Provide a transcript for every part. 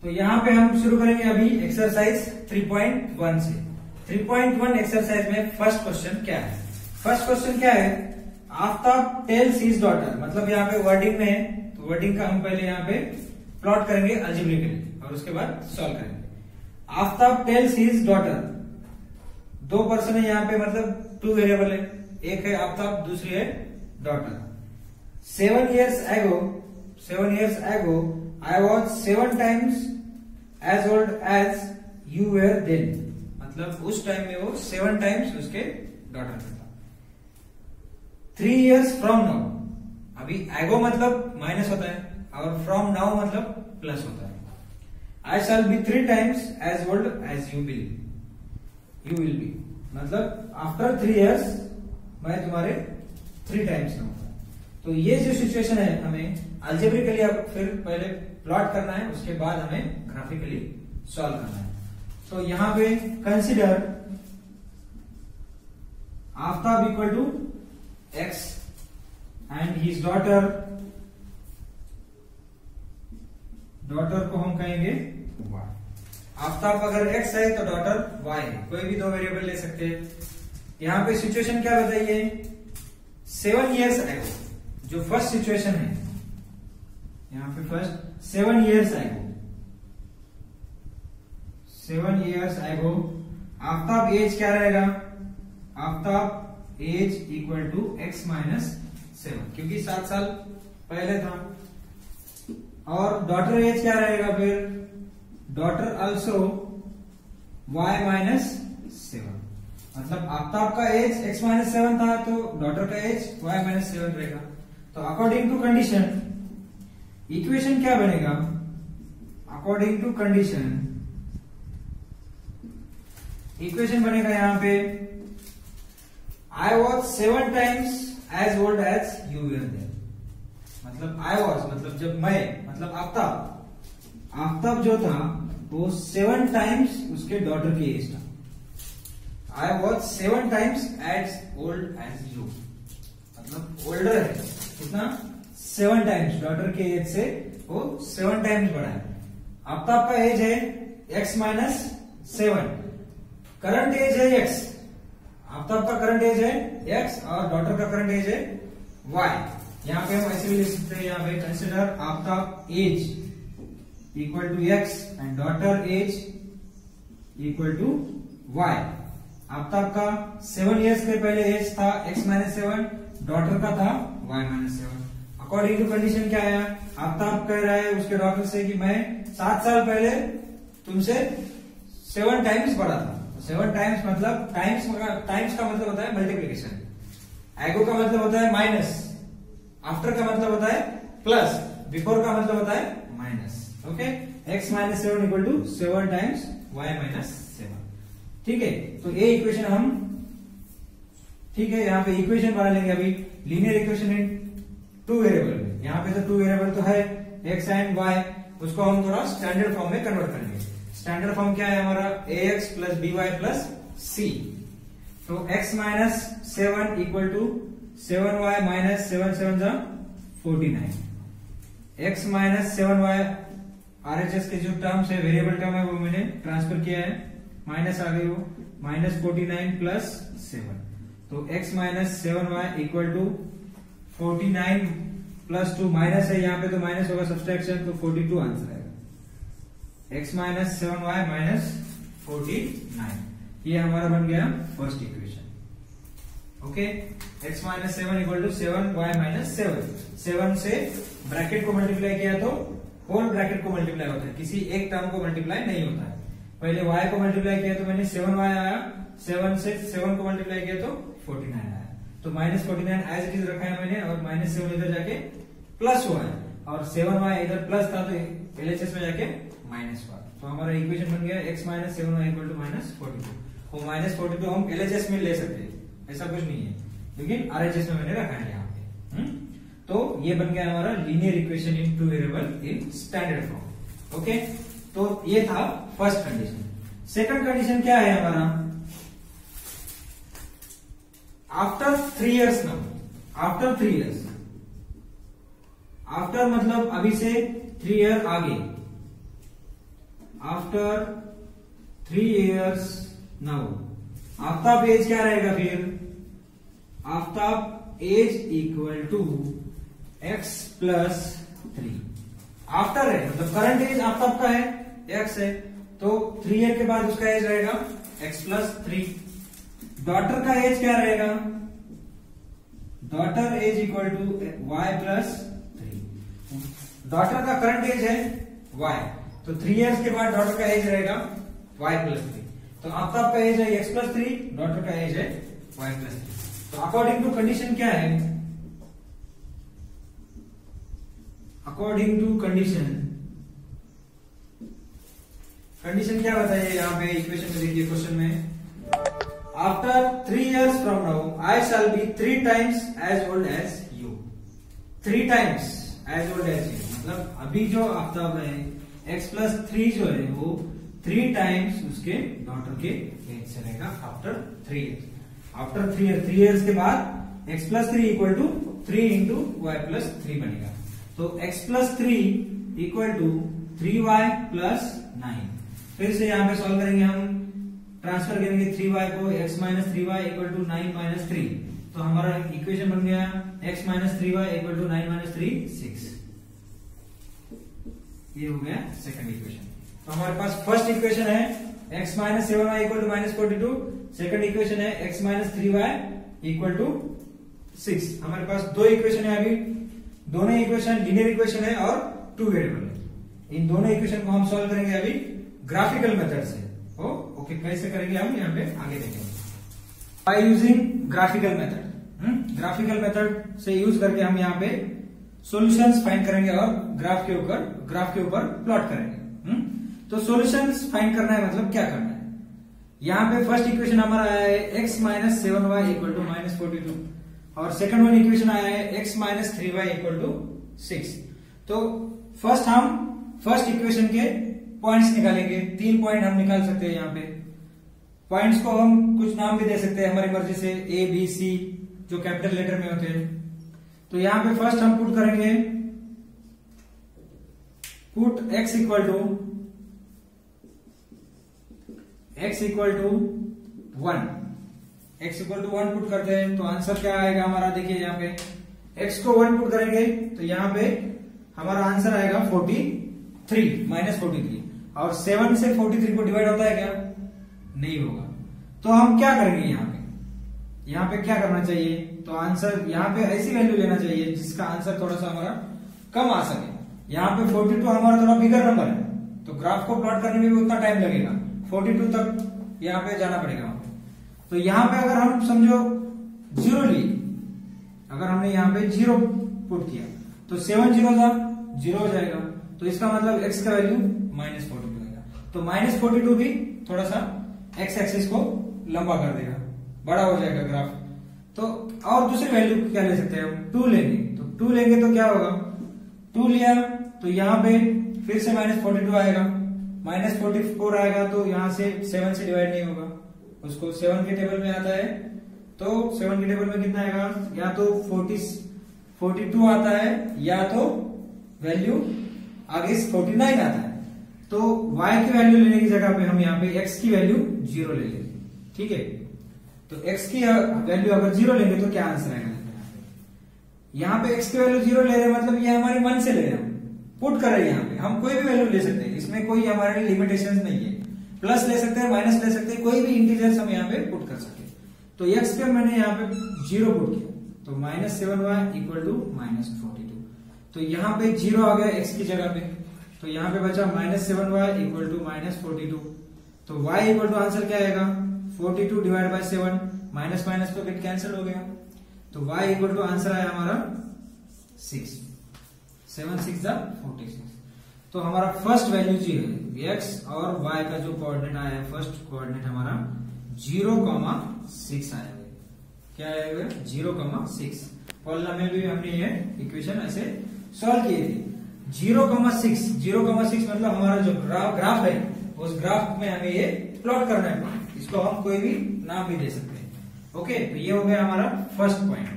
तो यहाँ पे हम शुरू करेंगे अभी एक्सरसाइज 3.1 से। 3.1 एक्सरसाइज में फर्स्ट क्वेश्चन क्या है? फर्स्ट क्वेश्चन क्या है? आफ्ताब टेल्स हिज डॉटर, मतलब यहाँ पे वर्डिंग में है, तो वर्डिंग का हम पहले यहाँ पे प्लॉट करेंगे अलजेब्रिकली और उसके बाद सॉल्व करेंगे। आफ्ताब टेल्स हिज डॉटर, दो पर्सन है यहाँ पे, मतलब टू वेरिएबल है, एक है आफ्ताब, दूसरी है daughter. 7 years ago I was 7 times as old as you were then, मतलब उस टाइम में वो 7 times उसके डॉटर था। 3 years from now, अभी ago मतलब माइनस होता है और from now मतलब प्लस होता है। I shall be 3 times as old as you will be, मतलब आफ्टर 3 years मैं तुम्हारे 3 times ना होगा। तो ये जो सिचुएशन है हमें अलजेब्रिकली अब फिर पहले प्लॉट करना है, उसके बाद हमें ग्राफिकली सॉल्व करना है। तो यहां पे consider Aftab equal to x and his daughter को हम कहेंगे y। आफ्ताब अगर x है तो डॉटर y है, कोई भी दो वेरिएबल ले सकते हैं। यहां पे सिचुएशन क्या बताइए? 7 years ago, जो फर्स्ट सिचुएशन है यहां पे first 7 years ago Aftab age क्या रहेगा? Aftab age equal to x minus 7, क्योंकि 7 साल पहले था। और डॉटर एज क्या रहेगा फिर? डॉटर ऑल्सो y माइनस 7, मतलब आफ्ताब का एज x माइनस 7 था तो डॉटर का एज y माइनस 7 रहेगा। तो अकॉर्डिंग टू कंडीशन इक्वेशन क्या बनेगा? अकॉर्डिंग टू कंडीशन इक्वेशन बनेगा यहां पे I was 7 times as old as you were then, मतलब I was मतलब जब मैं, मतलब आफ्ताब जो था वो 7 times उसके डॉटर की एज था। I was 7 times as old as you, मतलब ओल्डर है कितना? 7 times, डॉटर के एज से वो 7 times बड़ा है। आफ्ताब का एज है x माइनस 7, करंट एज है x, आफ्ताब का करंट एज है x और डॉटर का करंट एज है y। यहां पे हम ऐसे भी लिख सकते हैं, यहां पे consider Aftab age equal to x and daughter age equal to y। Aftab का 7 years के पहले एज था x माइनस 7, डॉटर का था y minus 7। According to condition क्या है? आफ्ताब कह रहा है उसके डॉटर से कि मैं 7 साल पहले तुमसे 7 times बड़ा था। 7 times मतलब टाइम्स का मतलब होता है मल्टीप्लीकेशन, एगो का मतलब होता है माइनस, आफ्टर का मतलब होता है प्लस, बिफोर का मतलब होता है minus. Okay, x minus 7 equal to 7 times y minus 7। ठीक है, तो ये इक्वेशन हम, ठीक है, यहाँ पे इक्वेशन बना लेंगे अभी। लीनियर इक्वेशन है 2 वेरिएबल में, यहाँ पे तो 2 वेरिएबल तो है x एंड y, उसको हम थोड़ा स्टैंडर्ड फॉर्म में कन्वर्ट करेंगे। स्टैंडर्ड फॉर्म क्या है हमारा? ax plus by plus c। तो x minus 7 equal to 7y minus 7 7 जा 49। x माइनस 7y RHS के जो टर्म्स है, वेरिएबल टर्म है, वो मैंने ट्रांसफर किया है, माइनस आ गई वो, माइनस 49 प्लस 7। तो x minus 7y equal to 49 plus 2, minus है यहाँ पे तो माइनस होगा सब्सट्रैक्शन, तो 42 आंसर आएगा। x माइनस 7y माइनस 49, ये हमारा बन गया first equation. Okay, x minus 7 equal to 7y minus 7 से ब्रैकेट को मल्टीप्लाई किया तो होल ब्रैकेट को मल्टीप्लाई होता है, किसी एक टर्म को मल्टीप्लाई नहीं होता है। पहले y को मल्टीप्लाई किया तो मैंने 7y आया, 7 से 7 को मल्टीप्लाई किया तो 49 आया, तो माइनस 49 एज इट इज रखा है मैंने, और माइनस 7 इधर जाके प्लस हुआ है, और 7y इधर प्लस था तो LHS में जाके माइनस हुआ। तो हमारा इक्वेशन बन गया x minus 7y equal to minus 42। वो माइनस 42 हम LHS में ले सकते हैं, ऐसा कुछ नहीं है, लेकिन RHS में मैंने रखा है यहाँ पे। तो ये बन गया हमारा linear equation in 2 variable in standard form. Okay, तो ये था फर्स्ट कंडीशन। सेकंड कंडीशन क्या है हमारा? After 3 years now, after 3 years, after मतलब अभी से 3 year आगे, after 3 years now Aftab age क्या रहेगा फिर, Aftab age equal to x plus 3। After है मतलब करंट एज आफ्ताब का है x है, तो 3 ईयर के बाद उसका एज रहेगा x प्लस 3। डॉटर का एज क्या रहेगा, daughter age equal to y plus 3। Daughter का करंट एज है y, तो 3 इयर्स के बाद डॉटर का एज रहेगा y प्लस 3। तो आफ्ताब का एज है x प्लस 3, डॉटर का एज है y प्लस 3। तो अकॉर्डिंग टू कंडीशन क्या है, अकॉर्डिंग टू कंडीशन, कंडीशन क्या बताइए यहाँ पे इक्वेशन में देखिए क्वेश्चन में, after 3 years from now I shall be 3 times as old as you. 3 times as old as you मतलब अभी जो आफ्ताब है x प्लस 3 जो है वो 3 times उसके डॉटर के एज से रहेगा आफ्टर 3 years। आफ्टर 3 years के बाद x plus 3 equal to 3 into y plus 3 बनेगा। तो x plus 3 equal to 3y plus 9। फिर से यहाँ पे सॉल्व करेंगे हम, ट्रांसफर करेंगे 3y को x minus 3y equal to 9 minus 3। तो हमारा इक्वेशन बन गया x minus 3y equal to 9 minus 3 6। ये हो गया सेकंड इक्वेशन। तो हमारे पास फर्स्ट इक्वेशन है x minus 7y equal to minus 42, second equation है x minus 3y equal to 6। हमारे पास दो इक्वेशन है अभी, दोनों इक्वेशन लीनियर इक्वेशन है और 2 वेरिएबल है। इन दोनों इक्वेशन को हम सॉल्व करेंगे अभी ग्राफिकल मेथड से। ओके कैसे करेंगे हम यहाँ पे आगे देखेंगे, by using graphical method. Graphical method से यूज करके हम यहाँ पे सॉल्यूशंस फाइंड करेंगे और ग्राफ के ऊपर प्लॉट करेंगे। तो सॉल्यूशंस फाइंड करना है मतलब क्या करना है, यहाँ पे फर्स्ट इक्वेशन हमारा आया है x minus 7y equal to minus 42 और सेकंड वन इक्वेशन आया है x minus 3y equal to 6। तो फर्स्ट हम फर्स्ट इक्वेशन के पॉइंट्स निकालेंगे। 3 पॉइंट हम निकाल सकते हैं यहाँ पे। पॉइंट्स को हम कुछ नाम भी दे सकते हैं हमारी मर्जी से, A B C जो कैपिटल लेटर में होते हैं। तो यहाँ पे फर्स्ट हम पुट करेंगे, put x equal to 1, x equal to 1 put करते हैं तो आंसर क्या आएगा हमारा, देखिए यहाँ पे x को 1 पुट करेंगे तो यहाँ पे हमारा आंसर आएगा 43 माइनस 43। और 7 से 43 को डिवाइड होता है क्या, नहीं होगा। तो हम क्या करेंगे यहाँ पे क्या करना चाहिए, तो आंसर यहाँ पे ऐसी वैल्यू लेना चाहिए जिसका आंसर थोड़ा सा हमारा कम आ सके। यहाँ पे 42 हमारा थोड़ा बिगर नंबर है तो ग्राफ को प्लॉट करने में भी उतना टाइम लगेगा, 42 तक यहाँ पे जाना पड़ेगा। तो यहाँ पे अगर हम समझो 0 लिए, अगर हमने यहाँ पे 0 पुट किया तो 7 0 था 0 हो जाएगा। तो इसका मतलब x का वैल्यू माइनस 42 आएगा। तो माइनस 42 भी थोड़ा सा x एक्सिस को लंबा कर देगा, बड़ा हो जाएगा ग्राफ। तो और दूसरी वैल्यू क्या ले सकते हैं हम, 2 लेंगे। तो 2 लेंगे तो क्या होगा, 2 लिया तो यहाँ पे फिर से माइनस 42 आएगा, माइनस 44 आएगा तो यहाँ से 7 से डिवाइड नहीं होगा, उसको 7 के टेबल में आता है। तो 7 के टेबल में कितना आएगा, या तो 42 आता है या तो वैल्यू आगे 49 आता है। तो y की वैल्यू लेने की जगह पे हम यहाँ पे x की वैल्यू 0 ले लेंगे, ठीक है। तो x की वैल्यू अगर 0 लेंगे तो क्या आंसर आएगा, यहाँ पे x की वैल्यू 0 ले रहे हैं मतलब ये हमारे मन से ले रहे हैं, पुट कर रहे हैं। यहाँ पे हम कोई भी वैल्यू ले सकते हैं, इसमें कोई हमारे लिए लिमिटेशन नहीं है। प्लस ले सकते हैं, माइनस ले सकते हैं, कोई भी इंटीजर्स हम यहाँ पे पुट कर सकते हैं। तो x पे मैंने यहाँ पे 0 पुट किया तो minus 7y equal to minus 42। तो यहाँ पे 0 आ गया x की जगह पे, तो यहाँ पे बचा minus 7y equal to minus 42। तो y इक्वल टू आंसर क्या आएगा, 42 डिवाइड बाय 7, माइनस माइनस तो गेट कैंसिल हो गया। तो y इक्वल टू आंसर आया हमारा 6, 7 6 46। तो हमारा फर्स्ट वैल्यू जी है x और y का जो कोऑर्डिनेट आया है, फर्स्ट कोऑर्डिनेट हमारा 0,6 आया है। क्या आएगा, 0,6। पॉलिनोमियल भी हमने ये इक्वेशन ऐसे सॉल्व किए थे। 0,6 मतलब हमारा जो ग्राफ है उस ग्राफ में हमें ये प्लॉट करना है। इसको हम कोई भी नाम भी दे सकते हैं। ओके, तो ये हो गया हमारा फर्स्ट पॉइंट।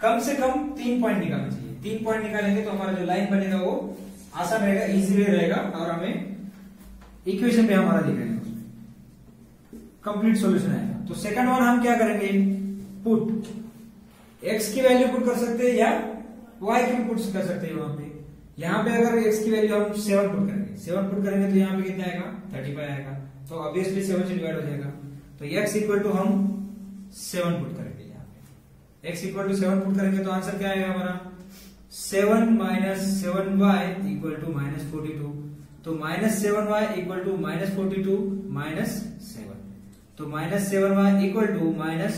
कम से कम 3 पॉइंट निकालना चाहिए। 3 पॉइंट निकालेंगे तो हमारा जो लाइन बनेगा वो आसान रहेगा, इजीली रहेगा और हमें इक्वेशन पे हमारा दिखाएगा, कंप्लीट सॉल्यूशन आएगा। तो सेकंड वन हम क्या करेंगे, पुट x की वैल्यू पुट कर सकते हैं या y की भी पुट कर सकते हैं। वहां पे यहाँ पे अगर x की वैल्यू हम 7 पुट करेंगे, 7 पुट करेंगे तो यहाँ पे कितना आएगा 35 आएगा, तो ऑब्वियसली 7 से डिवाइड हो जाएगा। तो x इक्वल टू हम 7 पुट करेंगे, यहाँ पे x इक्वल टू 7 पुट करेंगे तो आंसर क्या आएगा हमारा 7 minus 7y equal to minus 42। तो minus 7y equal to minus 42 minus 7, तो minus 7y equal to minus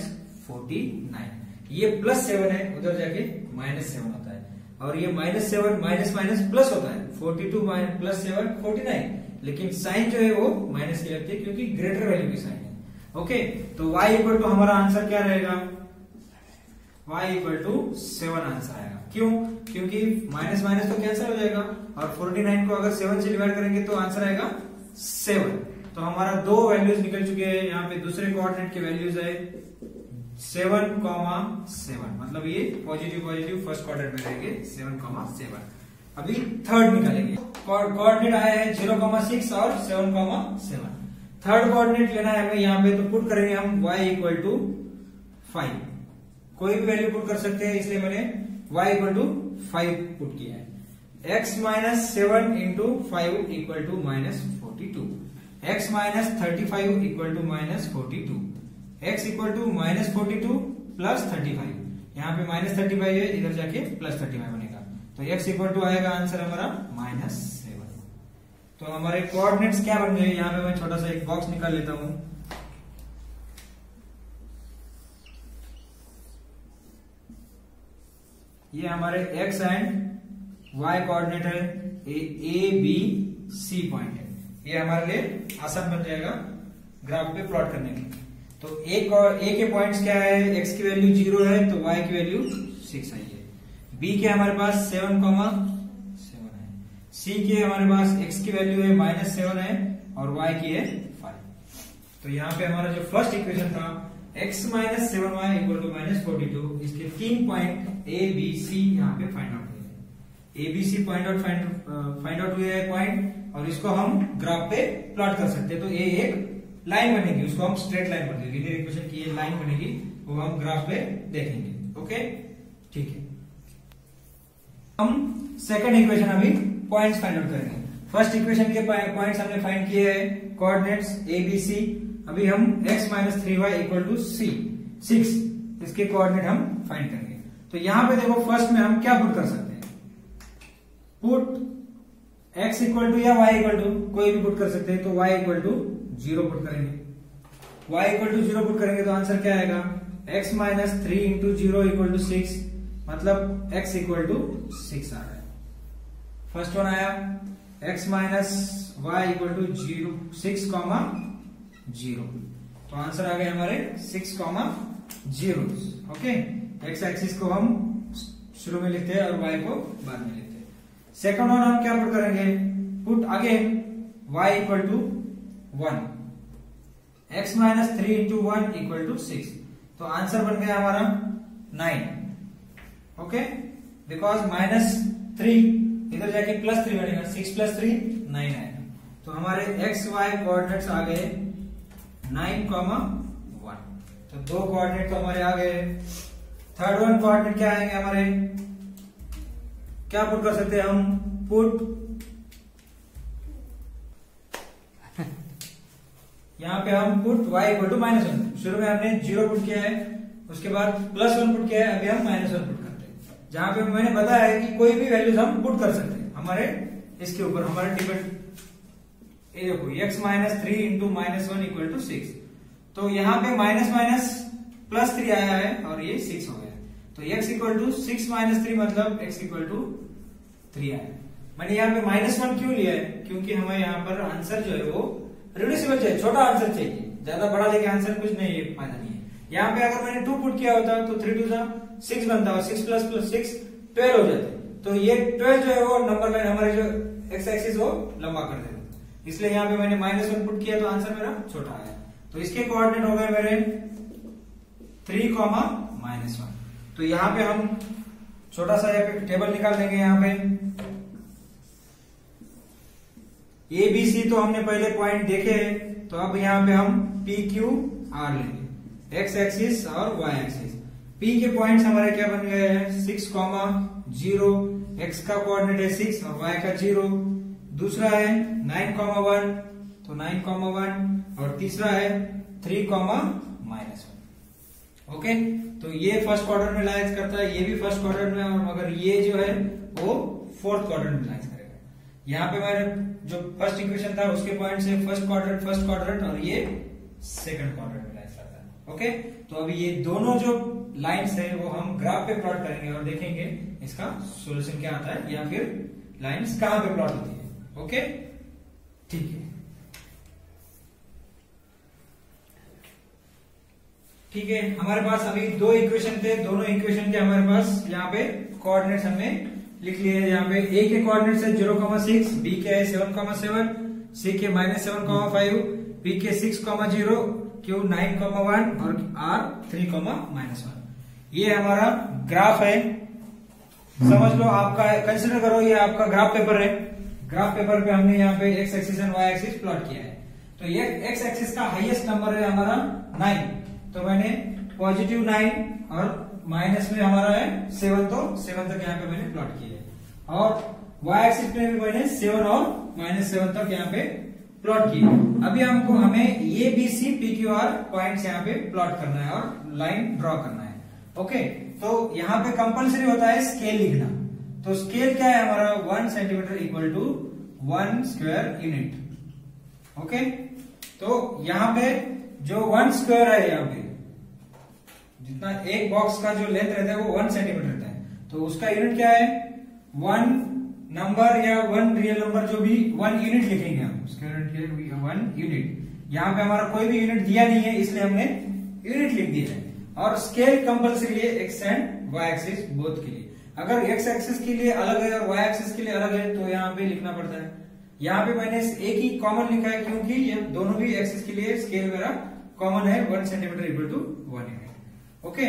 49। ये प्लस 7 है, उधर जाके माइनस 7 होता है, और ये माइनस 7 माइनस माइनस प्लस होता है, 42 माइनस प्लस 7 49, लेकिन साइन जो है वो माइनस की लगती है क्योंकि ग्रेटर वैल्यू की साइन है। ओके, तो y इक्वल टू हमारा आंसर क्या रहेगा, y इक्वल टू 7 आंसर आएगा। क्यों, क्योंकि माइनस माइनस तो कैंसिल हो जाएगा, और 49 को अगर 7 से डिवाइड करेंगे तो आंसर आएगा 7। तो हमारा दो वैल्यूज निकल चुके हैं, यहाँ पे दूसरे कोऑर्डिनेट की वैल्यूज है 7,7, मतलब ये पॉजिटिव पॉजिटिव फर्स्ट क्वाड्रेंट में रहेंगे 7,7। अभी थर्ड निकालेंगे, कोऑर्डिनेट आया है 0,6 और 7,7। थर्ड कोऑर्डिनेट लेना है हमें यहाँ पे, तो पुट करेंगे हम y इक्वल टू 5, कोई भी वैल्यू पुट कर सकते हैं, इसलिए मैंने y इक्वल टू 5 पुट किया है। x minus 7 into 5 equal to minus 42, x minus 35 equal to minus 42, x equal to minus 42 plus 35, यहाँ पे माइनस 35 है, इधर जाके प्लस 35 बनेगा, तो x इक्वल टू आएगा आंसर हमारा माइनस 7। तो हमारे कोऑर्डिनेट्स क्या बन गए, यहाँ पे मैं छोटा सा एक बॉक्स निकाल लेता हूं। ये हमारे x एंड y कोऑर्डिनेट है, ए बी सी पॉइंट है, ये हमारे लिए आसान बन जाएगा ग्राफ पे प्लॉट करने के। तो ए के पॉइंट्स क्या है, x की वैल्यू 0 है तो y की वैल्यू 6 आई है, b के हमारे पास 7,7 है, c के हमारे पास x की वैल्यू है -7 है और y की है 5। तो यहाँ पे हमारा जो फर्स्ट इक्वेशन था x minus 7y equal to -42, इसके 3 पॉइंट a b c यहाँ पे फाइंड आउट हुए हैं। a b c find out हुए हैं पॉइंट, और इसको हम ग्राफ पे प्लॉट कर सकते हैं। तो ये एक लाइन बनेगी, उसको हम स्ट्रेट लाइन बोलते हैं, लीनियर इक्वेशन की ये लाइन बनेगी, वो हम ग्राफ पे देखेंगे। ओके, ठीक है। हम सेकंड इक्वेशन अभी पॉइंट्स फाइंड आउट करेंगे। फर्स्ट इक्वेशन के पॉइंट्स हमने फाइंड किए हैं, कोऑर्डिनेट्स a b c। अभी हम x minus 3y equal to 6, इसके कोऑर्डिनेट हम फाइंड करेंगे। तो यहां पे देखो, फर्स्ट में हम क्या पुट कर सकते हैं, पुट x इक्वल टू या y इक्वल टू, कोई भी पुट कर सकते हैं, तो y इक्वल टू 0 पुट करेंगे। y इक्वल टू 0 पुट करेंगे तो आंसर क्या आएगा, x minus 3 into 0 equal to 6, मतलब x इक्वल टू 6 आ रहा है। फर्स्ट वन आया x minus y equal to 6,0, तो आंसर आ गए हमारे 6,0। ओके, x एक्सिस को हम शुरू में लिखते हैं और y को बाद में लिखते हैं। सेकंड वन हम क्या पुट करेंगे, put again y equal to 1, x minus 3 into 1 equal to 6, तो आंसर बन गया हमारा 9। ओके, बिकॉज -3 इधर जाके +3 बनेगा, 6 + 3 9 आएगा। तो हमारे x y कोऑर्डिनेट्स आ गए 9,1। तो दो कोऑर्डिनेट तो हमारे आ गए। थर्ड वन कोऑर्डिनेट क्या आएंगे हमारे, क्या पुट कर सकते हैं हम, पुट यहाँ पे हम पुट y इक्वल टू -1, शुरू में हमने 0 पुट किया है, उसके बाद +1 पुट किया है, अभी हम -1 पुट करते हैं। जहां पे मैंने बताया है कि कोई भी वैल्यूज हम पुट कर सकते हैं, हमारे इसके ऊपर हमारा डिपेंड। ये देखो, x minus 3 into -1 equal to 6, तो यहाँ पे माइनस माइनस +3 आया है और ये 6 हो गया। तो x इक्वल टू 6 माइनस 3 मतलब x इक्वल टू 3 आया। मैंने यहाँ पे -1 क्यों लिया है, क्योंकि हमें यहाँ पर आंसर जो है वो रिड्यूसिबल चाहिए, छोटा आंसर चाहिए, ज्यादा बड़ा लेके आंसर कुछ नहीं है, फायदा नहीं है। यहाँ पे अगर मैंने 2 पुट किया होता तो 3 2 6 बनता, और 6 + 6 12 हो जाते। तो ये 12 जो है वो नंबर लाइन हमारे जो x एक्सिस वो लंबा कर देगा, इसलिए यहाँ पे मैंने -1 पुट किया तो आंसर मेरा छोटा आया। तो इसके कोऑर्डिनेट हो गए मेरे 3, -1। तो यहाँ पे हम छोटा सा टेबल निकाल देंगे। यहाँ पे ए बी सी तो हमने पहले पॉइंट देखे हैं, तो अब यहाँ पे हम पी क्यू आर लेंगे, एक्स एक्सिस और वाई एक्सिस। पी के पॉइंट्स हमारे क्या बन गए हैं, 6,0, एक्स का कोऑर्डिनेट है 6 और वाई का 0। दूसरा है 9,1, तो 9,1 और तीसरा है 3,-1। ओके, तो ये फर्स्ट क्वाड्रेंट में लाइज करता है, ये भी फर्स्ट क्वाड्रेंट में, और मगर ये जो है वो फोर्थ क्वाड्रेंट में लाइज करेगा। यहाँ पे मैंने जो फर्स्ट इक्वेशन था उसके पॉइंट से फर्स्ट क्वाड्रेंट और ये सेकंड क्वाड्रेंट में लाइज करता है। ओके, तो अभी ये दोनों जो लाइंस है वो हम ग्राफ पे प्लॉट करेंगे और देखेंगे इसका सॉल्यूशन क्या आता है या फिर लाइंस कहां पे प्लॉट होती है। ओके, ठीक है, ठीक है। हमारे पास अभी दो इक्वेशन थे, दोनों इक्वेशन के हमारे पास यहाँ पे कोऑर्डिनेट्स हमने लिख लिए हैं। यहाँ पे ए के कोऑर्डिनेट्स है 0,6, बी के है 7,7, सी के -7,5, पी के 6,0, क्यू 9,1 और आर 3,-1। ये हमारा ग्राफ है, समझ लो। आपका कंसिडर करो ये आपका ग्राफ पेपर है। ग्राफ पेपर पे हमने यहाँ पे x axis and y axis plot किया है। तो ये एक्स एक्सिस का हाईएस्ट नंबर है हमारा 9, तो मैंने +9 और माइनस में हमारा है 7, तो 7 तक यहाँ पे मैंने प्लॉट किया है। और वाई एक्सिस पे भी मैंने 7 और -7 तक यहाँ पे प्लॉट किया। अभी हमें A B C P Q R points यहाँ पे प्लॉट करना है और लाइन ड्रॉ करना है। ओके, तो यहाँ पे कंपलसरी होता है स्केल लिखना। तो स्केल क्या है हमारा, 1 centimetre equal to 1 square unit. Okay, तो यहाँ पे जो 1 स्क्वायर है, यहाँ पे जितना एक बॉक्स का जो लेंथ रहता है वो 1 सेंटीमीटर रहता है, तो उसका यूनिट क्या है, 1 नंबर या 1 रियल नंबर, जो भी 1 यूनिट लिखेंगे हम, उसका यूनिट 1 यूनिट। यहाँ पे हमारा कोई भी यूनिट दिया नहीं है इसलिए हमने यूनिट लिख दिया है। और स्केल कंपलसरी है x and y axis both के लिए। अगर एक्स एक्सिस के लिए अलग है और वाई एक्सिस के लिए अलग है तो यहाँ पे लिखना पड़ता है। यहाँ पे मैंने एक ही कॉमन लिखा है क्योंकि ये दोनों भी एक्सिस के लिए स्केल मेरा कॉमन है, 1 centimetre equal to 1 unit. Okay,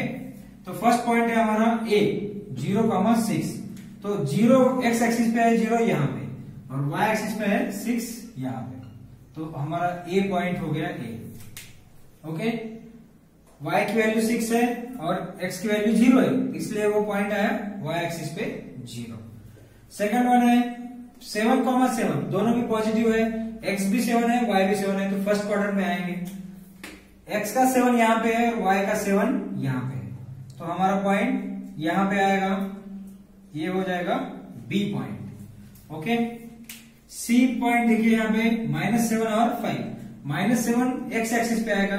तो फर्स्ट पॉइंट है हमारा ए 0,6, तो 0 एक्स एक्सिस पे है 0 यहाँ पे और वाई एक्सिस पे है 6 यहाँ पे, तो हमारा ए पॉइंट हो गया ए। ओके, y की वैल्यू 6 है और x की वैल्यू 0 है, इसलिए वो पॉइंट आया y एक्सिस पे 0। सेकंड वन है 7,7, दोनों भी पॉजिटिव है, x भी 7 है y भी 7 है, तो फर्स्ट क्वाड्रेंट में आएंगे। x का 7 यहाँ पे है और y का 7 यहाँ पे है, तो हमारा पॉइंट यहाँ पे आएगा, ये हो जाएगा b point. Okay, c point देखिए यहाँ पे -7 और 5, -7 x एक्सिस पे आएगा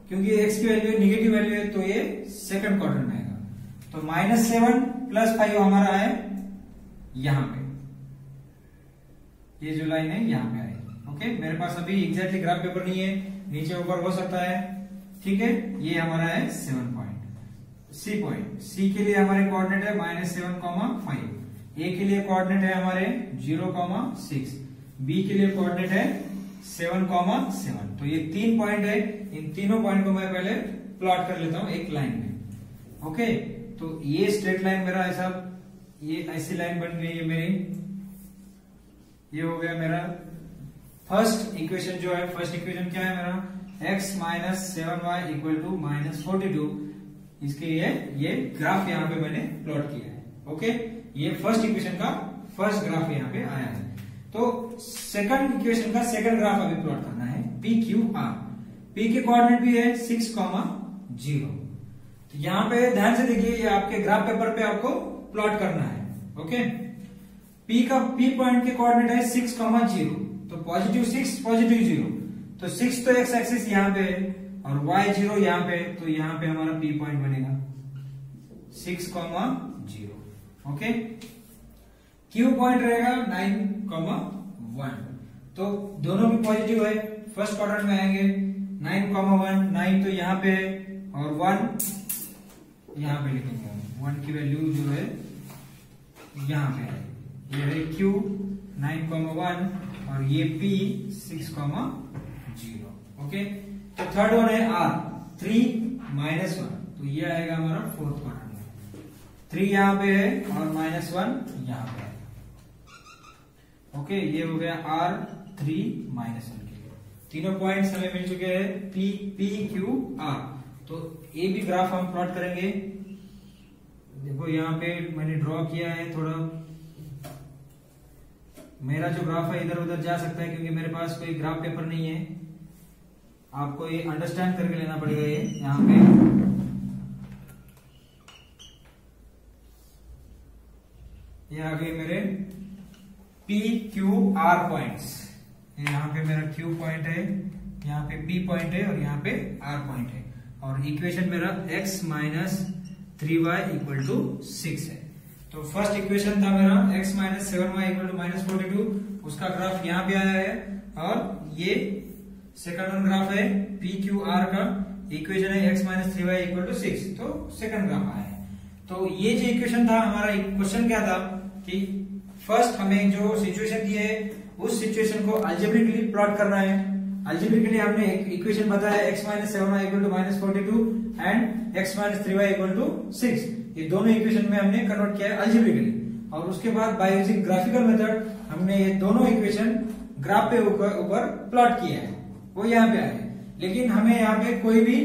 क्योंकि x की वैल्यू निगेटिव वैल्यू है, तो ये सेकंड क्वाड्रेंट में आएगा। तो -7 + 5 हमारा है यहां पे, ये जो लाइन है यहां पे आएगी। ओके, मेरे पास अभी एग्जैक्टली ग्राफ पेपर नहीं है, नीचे ऊपर हो सकता है, ठीक है। ये हमारा है 7 पॉइंट। सी पॉइंट, सी के लिए हमारे कोऑर्डिनेट है -7,5, ए के लिए कोऑर्डिनेट है हमारे 0,6, बी के लिए कोऑर्डिनेट है 7,7। तो ये 3 पॉइंट है, इन तीनों पॉइंट को मैं पहले प्लॉट कर लेता हूं एक लाइन में। ओके, तो ये स्ट्रेट लाइन मेरा ऐसा, ये ऐसी लाइन बन गई है मेरी, ये हो गया मेरा फर्स्ट इक्वेशन। जो है फर्स्ट इक्वेशन क्या है मेरा, x - 7y = -42, इसके लिए ये ग्राफ यहाँ पे मैंने प्लॉट किया है। ओके, ये फर्स्ट इक्वेशन का फर्स्ट ग्राफ यहाँ पे आया है। तो सेकंड इक्वेशन का सेकंड ग्राफ अभी प्लॉट करना है, पी क्यू आर। पी के कोऑर्डिनेट भी है 6,0। तो यहाँ पे ध्यान से देखिए, ये आपके ग्राफ पेपर पे आपको प्लॉट करना है। ओके, पी पॉइंट के कोऑर्डिनेट है 6,0, तो +6 +0, तो 6 तो एक्स एक्सिस यहाँ पे है और y0 यहाँ पे, तो यहाँ पे हमारा पी पॉइंट बनेगा 6,0। ओके, क्यू पॉइंट रहेगा 9,1, तो दोनों भी पॉजिटिव है, फर्स्ट क्वाड्रेंट में आएंगे। 9,1, 9 तो यहाँ पे है और 1 यहाँ पे लिखेंगे, 1 की वैल्यू जो है यहाँ पे है, ये है Q 9,1 और ये P 6,0। ओके, तो थर्ड वन है R 3 - 1, तो ये आएगा हमारा फोर्थ क्वाड्रेंट में, 3 यहाँ पे है और -1 यहाँ पे है। ओके, ये हो गया R 3 -1 के लिए। तीनों पॉइंट्स हमें मिल चुके हैं P, Q, R। तो ये भी ग्राफ हम प्लॉट करेंगे। देखो यहाँ पे मैंने ड्रॉ किया है थोड़ा, मेरा जो ग्राफ है इधर उधर जा सकता है क्योंकि मेरे पास कोई ग्राफ पेपर नहीं है। आपको ये अंडरस्टैंड करके लेना पड़ेगा। ये यहाँ पे ये आ गए मेरे PQR पॉइंट्स। यहाँ पे मेरा Q पॉइंट है, यहाँ पे P पॉइंट है और यहाँ पे R पॉइंट है। और इक्वेशन मेरा x - 3y = 6 है। तो फर्स्ट इक्वेशन था मेरा x - 7y = -42, उसका ग्राफ यहाँ पे आया है। और ये सेकंड ग्राफ है PQR का, इक्वेशन है x - 3y = 6, तो सेकंड ग्राफ आया है। तो ये जो इक्वेशन था, हमारा क्वेश्चन क्या था कि फर्स्ट हमें जो सिचुएशन दी है उस सिचुएशन को अलजेब्रिकली प्लॉट करना है। अलजेब्रिकली हमने एक इक्वेशन बताया x - 7y = -42 and x - 3y = 6। ये दोनों इक्वेशन में हमने कन्वर्ट किया है अलजेब्रिकली। और उसके बाद बाय यूजिंग ग्राफिकल मेथड हमने ये दोनों इक्वेशन ग्राफ पे ऊपर प्लॉट किया है, वो यहाँ पे आए। लेकिन हमें यहाँ पे कोई भी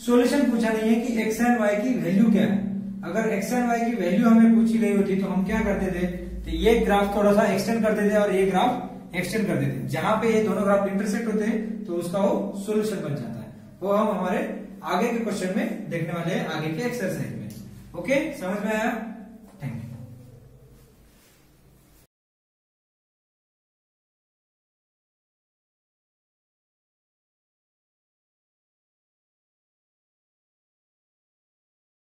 सॉल्यूशन पूछा नहीं है कि x एंड y की वैल्यू क्या है। अगर x एंड y की वैल्यू हमें पूछी गई होती तो हम क्या करते थे, तो ये ग्राफ थोड़ा सा एक्सटेंड करते थे और ये ग्राफ एक्सटेंड कर देते। जहां पे ये दोनों ग्राफ इंटरसेक्ट होते हैं तो उसका वो सॉल्यूशन बन जाता है। वो हम हमारे आगे के क्वेश्चन में देखने वाले हैं, आगे के एक्सरसाइज में। ओके, समझ में आया? Thank you.